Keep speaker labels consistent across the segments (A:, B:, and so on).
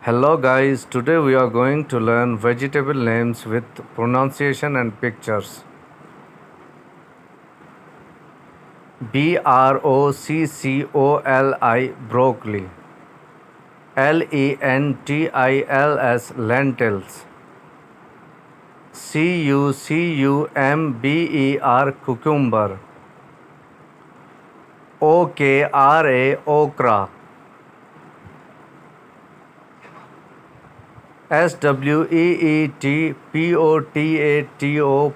A: Hello guys, today we are going to learn vegetable names with pronunciation and pictures. broccoli, broccoli. lentils, lentils. cucumber, cucumber. okra, okra. sweet,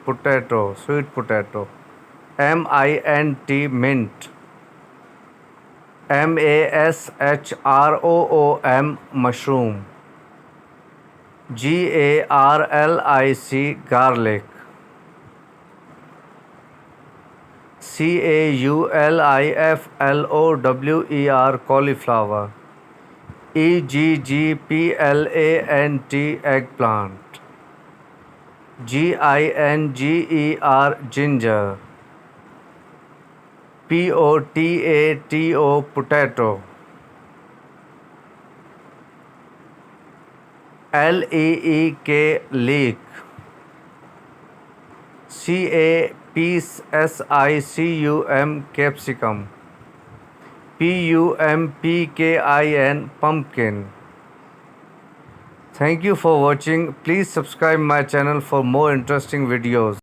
A: potato, sweet potato. mint, mashroom, mushroom. garlic, garlic. cauliflower, cauliflower. eggplant, eggplant. ginger. potato. leek, leek. capsicum. pumpkin, pumpkin. Thank you for watching. Please subscribe my channel for more interesting videos.